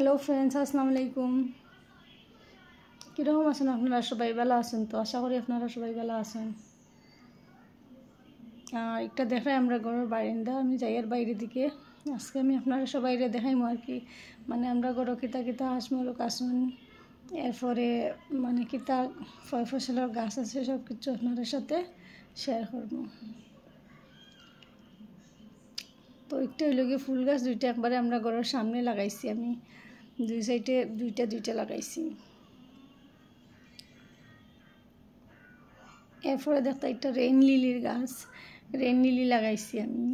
Hello friends, আসসালামু আলাইকুম। কীরকম আছেন আপনারা? সবাই ভালো আছেন তো? আশা করি আপনারা সবাই ভালো আছেন। একটা দেখাই আমরা ঘরের বারান্দা, আমি যাই আর বাইরের দিকে। আজকে আমি আপনারা সবাইরে দেখাইমো আর কি, মানে আমরা ঘরে কিতা কিতা হাঁস মুরগ আসুন, এরপরে মানে কিতা ফল ফসলের গাছ আছে সব কিছু আপনাদের সাথে শেয়ার করবো। তো একটা হইল গিয়ে ফুল গাছ দুইটা একবারে আমরা ঘরের সামনে লাগাইছি, আমি দুই সাইডে দুইটা লাগাইছি। এরপরে দেখতে একটা রেইন লিলির গাছ, রেইন লিলি লাগাইছি আমি।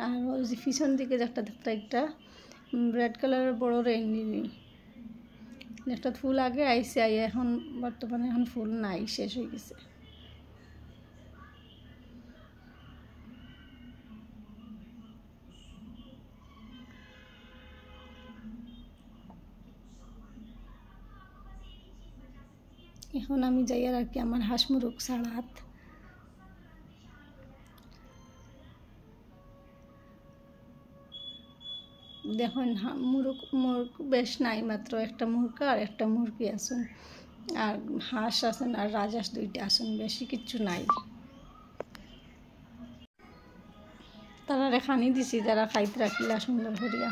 আর ওই যে পিছন দিকে একটা দেখতে একটা রেড কালারের বড় রেইন লিলি, একটা ফুল আগে আইসে এখন বর্তমানে এখন ফুল নাই, শেষ হয়ে গেছে। এখন আমি যাই আর কি আমার হাঁস মুরগ ছাড়াত। দেখুন মুরগ বেশ নাই, মাত্র একটা মুরগা আর একটা মুরগি আসুন, আর হাঁস আসুন আর রাজহাঁস দুইটা আসুন, বেশি কিচ্ছু নাই। তারা খানি দিছি যারা খাইতে রাখিলা সুন্দর করিয়া।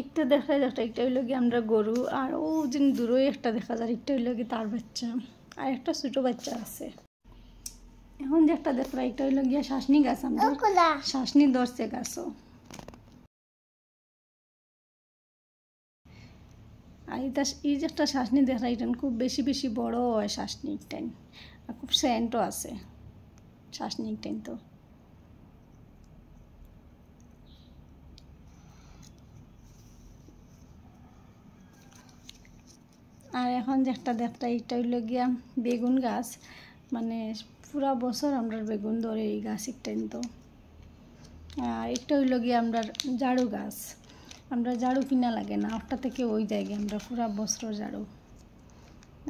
একটা দেখা যায়, একটা হইল গিয়ে আমরা গরু, আর ও দিন দূরে একটা দেখা যায় একটা হইল গিয়ে তার বাচ্চা, আর একটা ছোটো বাচ্চা আছে। এখন যে একটা দেখা একটা হইল গিয়া শাসনি গাছ, আমরা শাসনি ধরছে গাছও। আর এই যে একটা শাসনি দেখা, এটা খুব বেশি বেশি বড় হয় শাসনি টাইম, আর খুব সেন্টও আছে শাসনি টাইম। তো আর এখন যে একটা দেখটা এটা হইল গিয়া বেগুন গাছ, মানে পুরা বছর আমরা বেগুন ধরে এই গাছ একটাই। তো আর একটা হইল গিয়া আমরা ঝাড়ু গাছ, আমরা ঝাড়ু কিনা লাগে না, ওটা থেকে ওই জায়গায় আমরা পুরা বছর ঝাড়ু।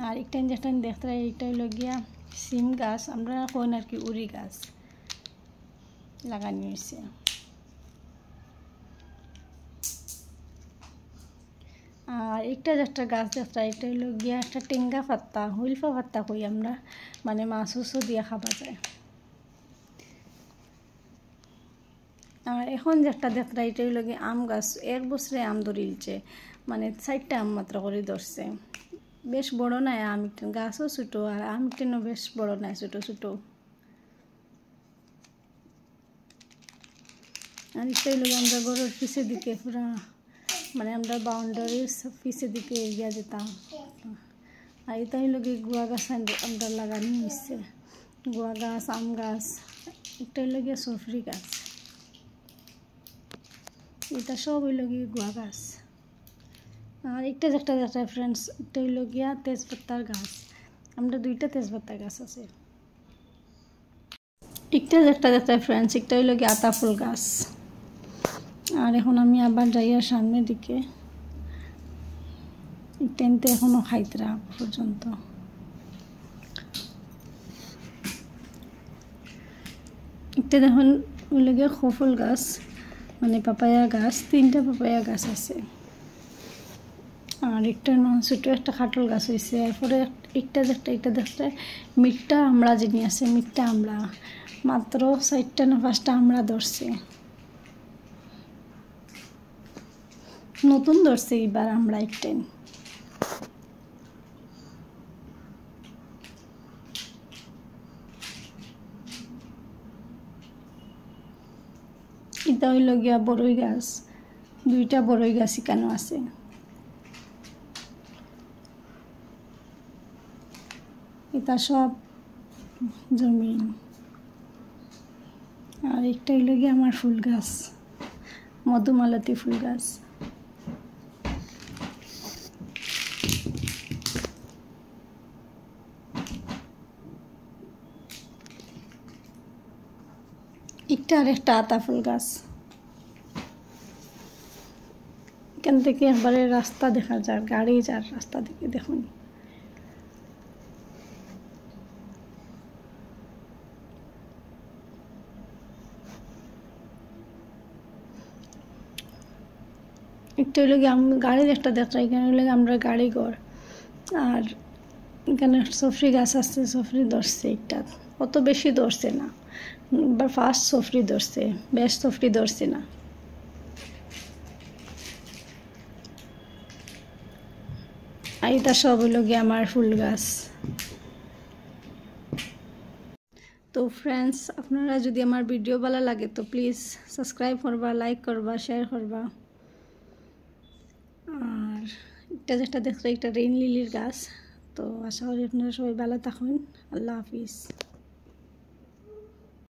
আর একটা যেটা দেখতে এইটা হইল গিয়া সিম গাছ, আমরা কোন আর কি উড়ি গাছ লাগানো হয়েছে। আর একটা গাছ দেখতে এটা হইল গিয়া একটা টেঙ্গা পাত্তা, হুইলফা পাত্তা কই আমরা, মানে মাছ উঁচু দিয়ে খাওয়া যায়। আর এখন যেটা দেখতে এটা হইল গিয়ে আম গাছ, এক বছরে আম ধরিলছে, মানে 4টা আম মাত্র করে ধরছে, বেশ বড় নাই আম একটা, গাছও ছোটো আর আম একটা বেশ বড় নাই, ছোটো ছোটো। আর এটা হইল আমরা ঘরের পিছের দিকে পুরা, মানে আমরা বাউন্ডারির পিছের দিকে এগিয়ে যেতাম। আর এটা হইল গিয়ে গুয়া গাছ আমরা লাগানো হয়েছে, গুয়া গাছ, আম গাছ। এটা হইল গিয়ে সফরি গাছ, এটা সব হইল গিয়ে গুয়া গাছ। আর একটা দেখা ফ্রেন্ডস, এটা হইল গিয়া তেজপাতার গাছ, আমরা 2টা তেজপাতা গাছ আছে। একটা দেখা ফ্রেন্ডস, একটা হইল গিয়ে আতা ফুল গাছ। আর এখন আমি আবার যাই আর সামনের দিকে, টেনতে এখনো খাইতরা পর্যন্ত। একটা দেখুন ওই লগে খফল গাছ, মানে পাপায়া গাছ, 3টা পাপায়া গাছ আছে। আর একটা ছোটো একটা খাটল গাছ হয়েছে। এরপরে এটা দেখতে মিঠা আমড়া যিনি আছে, মিঠা আমড়া মাত্র 4টা না 5টা আমড়া ধরছে, নতুন ধরছে এবার আমরা একটা। এটা হইল গিয়া বড়ই গাছ, 2টা বড়ই গাছ এখানে আছে। এটা সব জমিন। আর একটা হইল গিয়ে আমার ফুল গাছ, মধুমালতী ফুল গাছ। একটা আর একটা আতা ফুল গাছ। এখান থেকে একবারে রাস্তা দেখা যায়, গাড়ি যার রাস্তা থেকে দেখুন। একটা হইলো গিয়ে গাড়ির একটা দেখা, এখানে হইলো আমরা গাড়ি ঘর। আর এখানে সফরি গাছ আসছে, সফরি ধরছে একটা, অত বেশি ধরছে না, এবার ফার্স্ট সফরি ধরছে, বেশ সফরি ধরছে না। আর এটা সব হইলো গিয়ে আমার ফুল গাছ। তো ফ্রেন্ডস, আপনারা যদি আমার ভিডিও ভালো লাগে তো প্লিজ সাবস্ক্রাইব করবা, লাইক করবা, শেয়ার করবা। আর এটা যেটা দেখছো একটা রেইন লিলির গাছ। তো আশা করি আপনারা সবাই ভালো থাকুন। আল্লাহ হাফিজ।